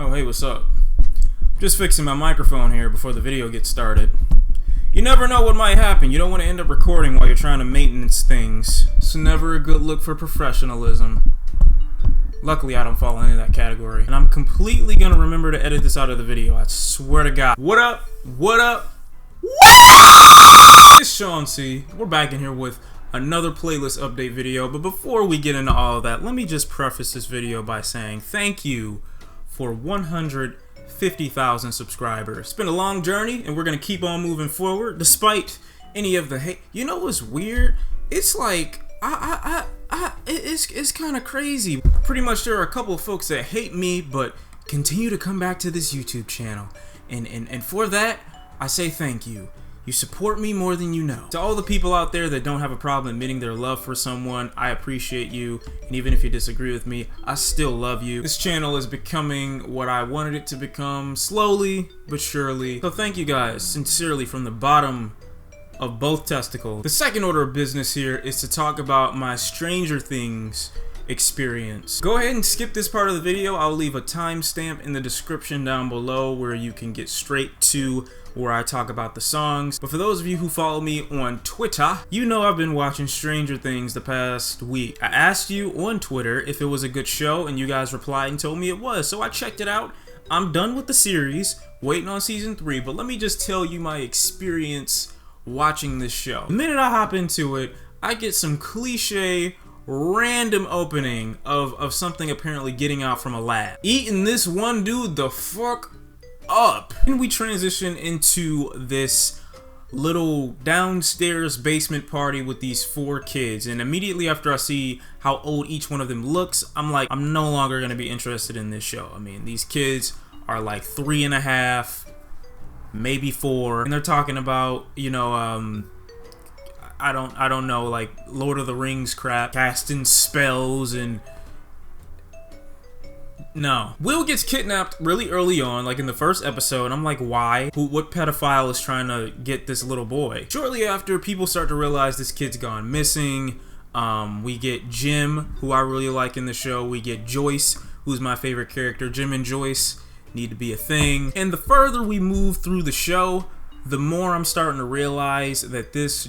Oh, hey, what's up? Just fixing my microphone here before the video gets started. You never know what might happen. You don't want to end up recording while you're trying to maintenance things. It's never a good look for professionalism. Luckily, I don't fall into that category. And I'm completely gonna remember to edit this out of the video. I swear to God. What up? What up? It's Shawn C. We're back in here with another playlist update video. But before we get into all of that, let me just preface this video by saying thank you for 150,000 subscribers. It's been a long journey, and we're gonna keep on moving forward despite any of the hate. You know what's weird? It's like it's kind of crazy. Pretty much, there are a couple of folks that hate me, but continue to come back to this YouTube channel, and for that, I say thank you. You support me more than you know. To all the people out there that don't have a problem admitting their love for someone, I appreciate you, and even if you disagree with me, I still love you. This channel is becoming what I wanted it to become, slowly but surely. So thank you guys, sincerely, from the bottom of both testicles. The second order of business here is to talk about my Stranger Things experience. Go ahead and skip this part of the video. I'll leave a timestamp in the description down below where you can get straight to where I talk about the songs. But for those of you who follow me on Twitter, you know I've been watching Stranger Things the past week. I asked you on Twitter if it was a good show, and you guys replied and told me it was, so I checked it out. I'm done with the series, waiting on season 3, but let me just tell you my experience watching this show. The minute I hop into it, I get some cliche random opening of something apparently getting out from a lab, eating this one dude the fuck up. And we transition into this little downstairs basement party with these 4 kids, and immediately after I see how old each one of them looks, I'm like, I'm no longer gonna be interested in this show. I mean, these kids are like 3.5, maybe 4, and they're talking about, you know, I don't know, like Lord of the Rings crap, casting spells, and no. Will gets kidnapped really early on, like in the first episode, and I'm like, why? What pedophile is trying to get this little boy? Shortly after, people start to realize this kid's gone missing. We get Jim, who I really like in the show. We get Joyce, who's my favorite character. Jim and Joyce need to be a thing. And the further we move through the show, the more I'm starting to realize that this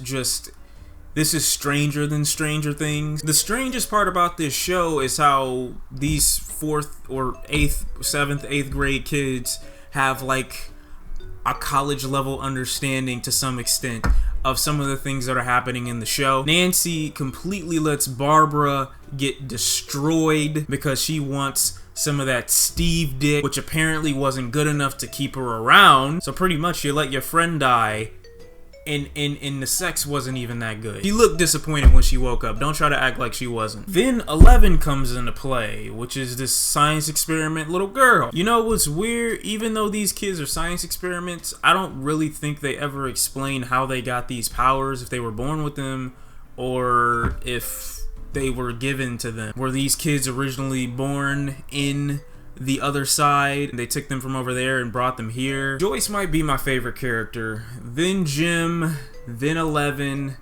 is stranger than Stranger Things. The strangest part about this show is how these 4th or 8th, 7th, 8th grade kids have like a college level understanding to some extent of some of the things that are happening in the show. Nancy completely lets Barbara get destroyed because she wants some of that Steve dick, which apparently wasn't good enough to keep her around. So pretty much you let your friend die, and the sex wasn't even that good. She looked disappointed when she woke up. Don't try to act like she wasn't. Then 11 comes into play, which is this science experiment little girl. You know what's weird? Even though these kids are science experiments, I don't really think they ever explain how they got these powers, if they were born with them or if they were given to them. Were these kids originally born in the other side, and they took them from over there and brought them here? Joyce might be my favorite character, then Jim, then 11,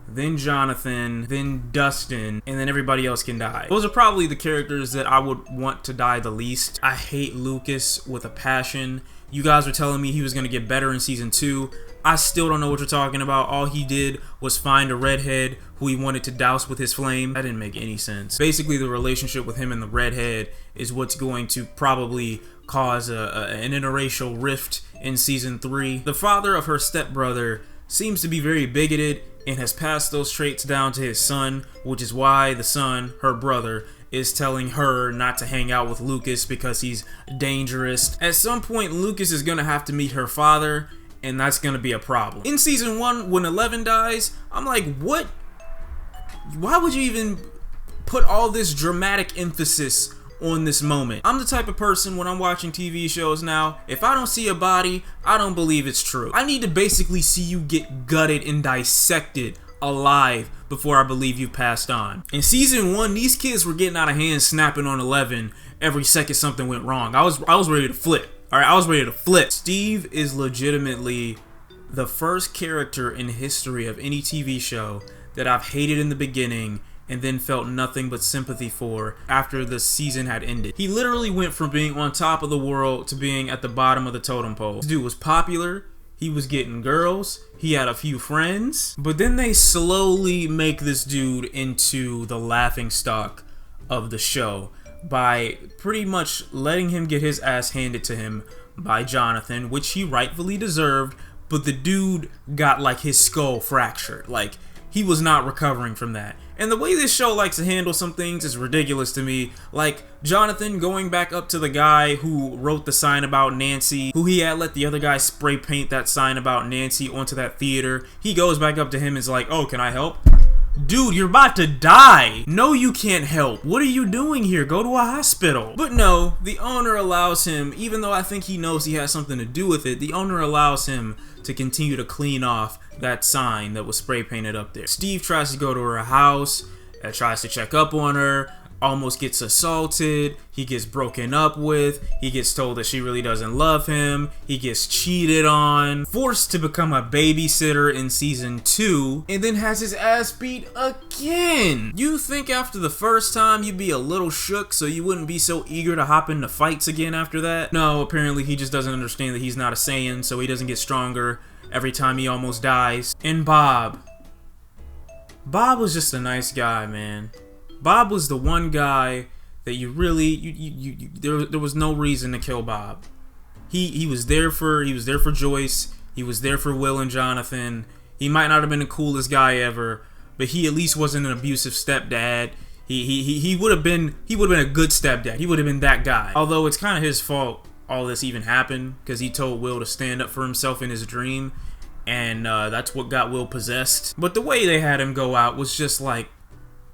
then Jonathan, then Dustin, and then everybody else can die. Those are probably the characters that I would want to die the least. I hate Lucas with a passion. You guys were telling me he was going to get better in season 2. I still don't know what you're talking about. All he did was find a redhead who he wanted to douse with his flame. That didn't make any sense. Basically, the relationship with him and the redhead is what's going to probably cause an interracial rift in season 3. The father of her stepbrother seems to be very bigoted and has passed those traits down to his son, which is why the son, her brother, is telling her not to hang out with Lucas because he's dangerous. At some point, Lucas is gonna have to meet her father, and that's gonna be a problem. In season 1, when 11 dies, I'm like, what? Why would you even put all this dramatic emphasis on this moment? I'm the type of person, when I'm watching TV shows now, if I don't see a body, I don't believe it's true. I need to basically see you get gutted and dissected alive before I believe you passed on. In season 1, these kids were getting out of hand, snapping on 11 every second something went wrong. I was ready to flip. Alright, I was ready to flip. Steve is legitimately the first character in the history of any TV show that I've hated in the beginning and then felt nothing but sympathy for after the season had ended. He literally went from being on top of the world to being at the bottom of the totem pole. This dude was popular, he was getting girls, he had a few friends, but then they slowly make this dude into the laughingstock of the show by pretty much letting him get his ass handed to him by Jonathan, which he rightfully deserved, but the dude got like his skull fractured. Like, he was not recovering from that. And the way this show likes to handle some things is ridiculous to me. Like, Jonathan going back up to the guy who wrote the sign about Nancy, who he had let the other guy spray paint that sign about Nancy onto that theater. He goes back up to him and is like, oh, can I help? Dude, you're about to die. No, you can't help. What are you doing here? Go to a hospital. But no, the owner allows him, even though I think he knows he has something to do with it, the owner allows him to continue to clean off that sign that was spray painted up there. Steve tries to go to her house, tries to check up on her, almost gets assaulted, he gets broken up with, he gets told that she really doesn't love him, he gets cheated on, forced to become a babysitter in season 2, and then has his ass beat again. You think after the first time you'd be a little shook so you wouldn't be so eager to hop into fights again after that? No, apparently he just doesn't understand that he's not a Saiyan, so he doesn't get stronger every time he almost dies. And Bob was just a nice guy, man. Bob was the one guy that you really there was no reason to kill Bob. He was there for Joyce, he was there for Will and Jonathan. He might not have been the coolest guy ever, but he at least wasn't an abusive stepdad. He would have been a good stepdad. He would have been that guy. Although it's kind of his fault all this even happened, because he told Will to stand up for himself in his dream, and that's what got Will possessed. But the way they had him go out was just like,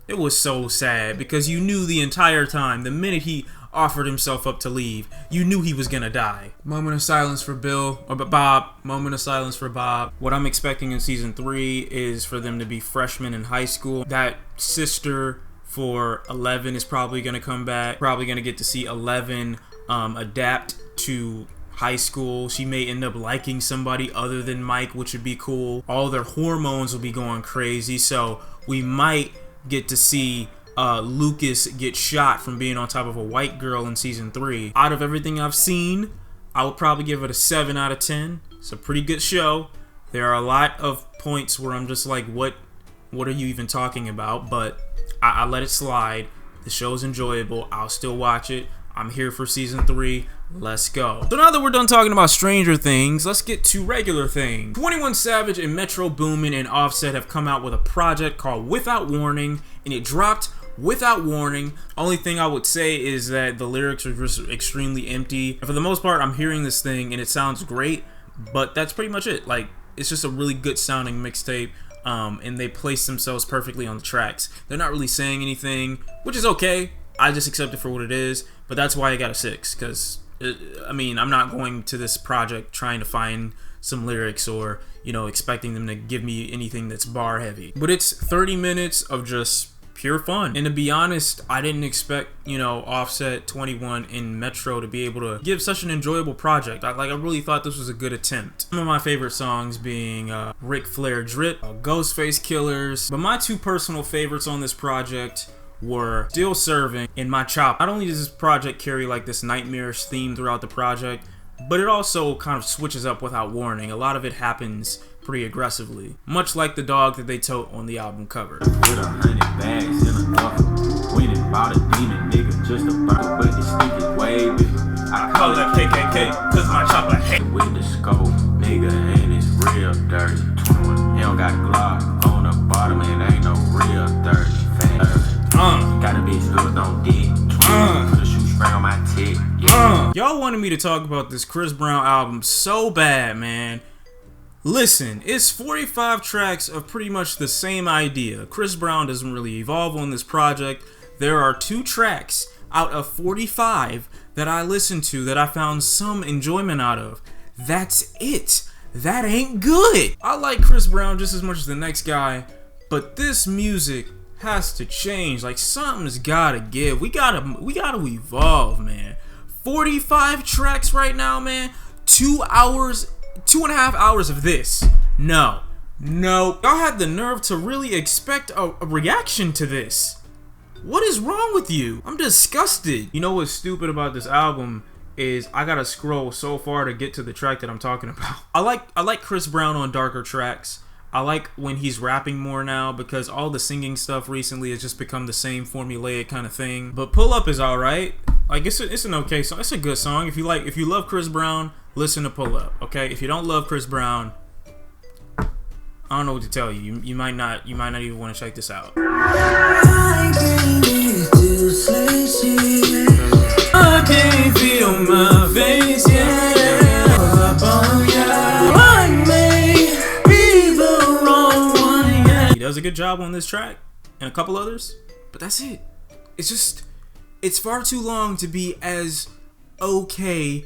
it was so sad, because you knew the entire time, the minute he offered himself up to leave, you knew he was gonna die. Moment of silence for Bob. Moment of silence for Bob. What I'm expecting in season 3 is for them to be freshmen in high school. That sister for 11 is probably gonna come back. Probably gonna get to see 11 adapt to high school. She may end up liking somebody other than Mike, which would be cool. All their hormones will be going crazy, so we might get to see Lucas get shot from being on top of a white girl in season 3. Out of everything I've seen, I would probably give it a 7 out of 10. It's a pretty good show. There are a lot of points where I'm just like, what are you even talking about? But I let it slide. The show's enjoyable. I'll still watch it. I'm here for season 3. Let's go. So now that we're done talking about Stranger Things, let's get to regular things. 21 Savage and Metro Boomin and Offset have come out with a project called Without Warning, and it dropped without warning. Only thing I would say is that the lyrics are just extremely empty. And for the most part, I'm hearing this thing and it sounds great, but that's pretty much it. Like, it's just a really good sounding mixtape. And they place themselves perfectly on the tracks. They're not really saying anything, which is okay. I just accept it for what it is, but that's why I got a 6, because I mean, I'm not going to this project trying to find some lyrics or, you know, expecting them to give me anything that's bar heavy. But it's 30 minutes of just pure fun. And to be honest, I didn't expect, you know, Offset, 21, and Metro to be able to give such an enjoyable project. I really thought this was a good attempt. Some of my favorite songs being Ric Flair Drip, Ghostface Killers. But my 2 personal favorites on this project were Still Serving and My Choppa. Not only does this project carry like this nightmarish theme throughout the project, but it also kind of switches up without warning. A lot of it happens pretty aggressively, much like the dog that they tote on the album cover. With 100 bags in a duffel, went and bought a demon nigga just about, but the stick is way bigger. I call it KKK, cause my chopper hate. With the scope, nigga, and it's real dirty. 21, he don't got Glock on the bottom, it ain't no real dirty. Got a bitch hooked on dick. Put a shoe spray on my tick. Yeah. Y'all wanted me to talk about this Chris Brown album so bad, man. Listen, it's 45 tracks of pretty much the same idea. Chris Brown doesn't really evolve on this project. There are 2 tracks out of 45 that I listened to that I found some enjoyment out of. That's it. That ain't good. I like Chris Brown just as much as the next guy, but this music has to change. Like, something's gotta give. We gotta evolve, man. 45 tracks right now, man. 2 hours, 2.5 hours of this. No, No. Y'all had the nerve to really expect a reaction to this. What is wrong with you? I'm disgusted. You know what's stupid about this album is I gotta scroll so far to get to the track that I'm talking about. I like Chris Brown on darker tracks. I like when he's rapping more now because all the singing stuff recently has just become the same formulaic kind of thing. But Pull Up is alright. Like it's an okay song. It's a good song. If you love Chris Brown, listen to Pull Up. Okay. If you don't love Chris Brown, I don't know what to tell you. You might not even want to check this out. I can feel my face, yeah. I may be the wrong one, yeah. He does a good job on this track and a couple others, but that's it. It's far too long to be as okay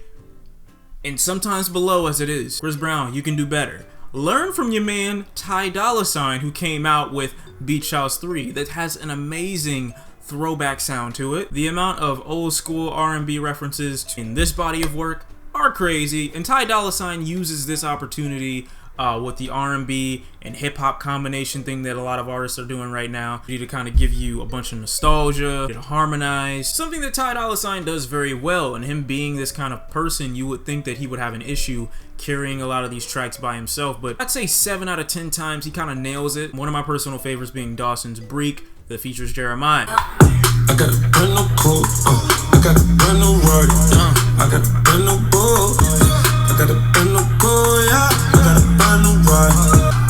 and sometimes below as it is. Chris Brown, you can do better. Learn from your man Dolla, who came out with Beach House 3 that has an amazing throwback sound to it. The amount of old school R&B references in this body of work are crazy, and Dolla uses this opportunity with the R&B and hip-hop combination thing that a lot of artists are doing right now to kind of give you a bunch of nostalgia, to harmonize, something that Dolla does very well. And him being this kind of person, you would think that he would have an issue carrying a lot of these tracks by himself, but I'd say 7 out of 10 times he kind of nails it. One of my personal favorites being Dawsins Breek that features Jeremiah. I got a brand new cool, I got a brand new word, I got a brand new bull, I got a brand new cool, yeah, I got a brand new ride.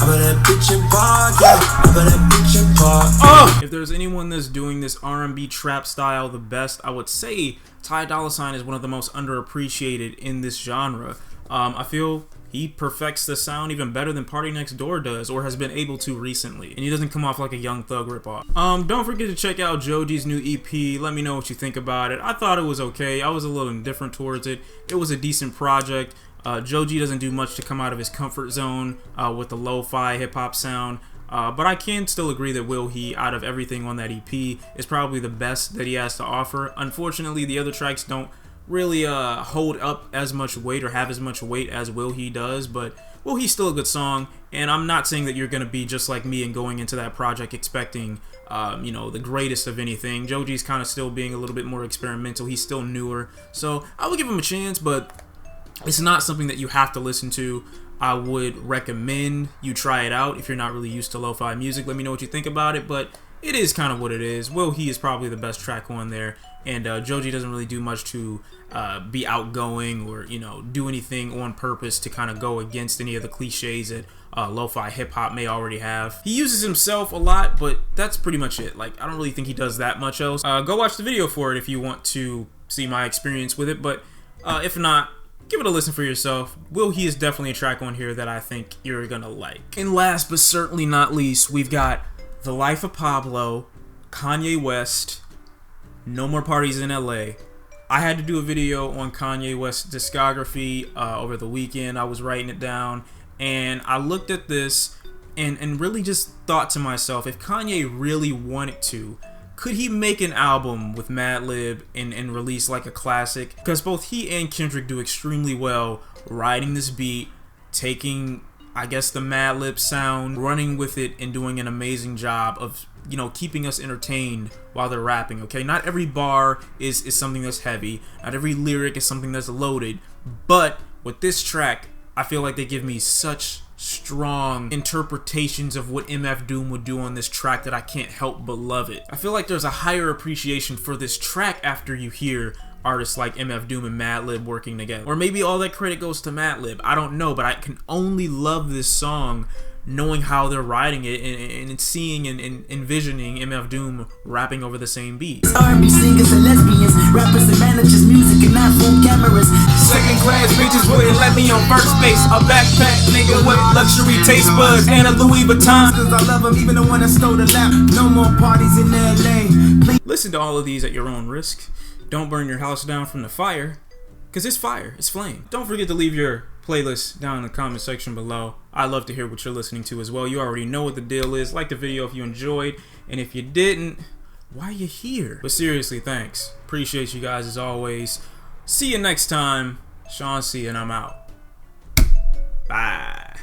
I'm at that bitch in park, yeah, I'm at that bitch in park. If there's anyone that's doing this R&B trap style the best, I would say Dolla is one of the most underappreciated in this genre. I feel he perfects the sound even better than Party Next Door does, or has been able to recently, and he doesn't come off like a Young Thug ripoff. Don't forget to check out Joji's new EP. Let me know what you think about it. I thought it was okay. I was a little indifferent towards it. It was a decent project. Joji doesn't do much to come out of his comfort zone with the lo-fi hip-hop sound. But I can still agree that Will He, out of everything on that EP, is probably the best that he has to offer. Unfortunately, the other tracks don't really hold up as much weight or have as much weight as Will He does, but Will He's still a good song, and I'm not saying that you're gonna be just like me and going into that project expecting you know, the greatest of anything. Joji's kind of still being a little bit more experimental. He's still newer, so I would give him a chance, but it's not something that you have to listen to. I would recommend you try it out if you're not really used to lo-fi music. Let me know what you think about it, but it is kind of what it is. Will He is probably the best track on there, and Joji doesn't really do much to be outgoing or, you know, do anything on purpose to kind of go against any of the cliches that lo-fi hip-hop may already have. He uses himself a lot, but that's pretty much it. Like, I don't really think he does that much else. Go watch the video for it if you want to see my experience with it, but if not, give it a listen for yourself. Will He is definitely a track on here that I think you're gonna like. And last but certainly not least, we've got The Life of Pablo, Kanye West, No More Parties in LA. I had to do a video on Kanye West's discography over the weekend. I was writing it down, and I looked at this and really just thought to myself, if Kanye really wanted to, could he make an album with Madlib and release like a classic? Because both he and Kendrick do extremely well writing this beat, taking, I guess, the Madlib sound, running with it, and doing an amazing job of, you know, keeping us entertained while they're rapping, okay? Not every bar is something that's heavy. Not every lyric is something that's loaded. But with this track, I feel like they give me such strong interpretations of what MF Doom would do on this track that I can't help but love it. I feel like there's a higher appreciation for this track after you hear artists like MF Doom and Madlib working together. Or maybe all that credit goes to Madlib. I don't know, but I can only love this song knowing how they're writing it and seeing and envisioning MF Doom rapping over the same beat. R&B singers and lesbians, rappers and managers, music and iPhone cameras. Second class bitches wouldn't let me on first base. A backpack nigga with luxury taste buds and a Louis Vuitton. Cause I love them even the one that stole the lap. No more parties in LA. Listen to all of these at your own risk. Don't burn your house down from the fire, because it's fire, it's flame. Don't forget to leave your playlist down in the comment section below. I love to hear what you're listening to as well. You already know what the deal is. Like the video if you enjoyed, and if you didn't, why are you here? But seriously, thanks. Appreciate you guys as always. See you next time. Shawn C, and I'm out. Bye.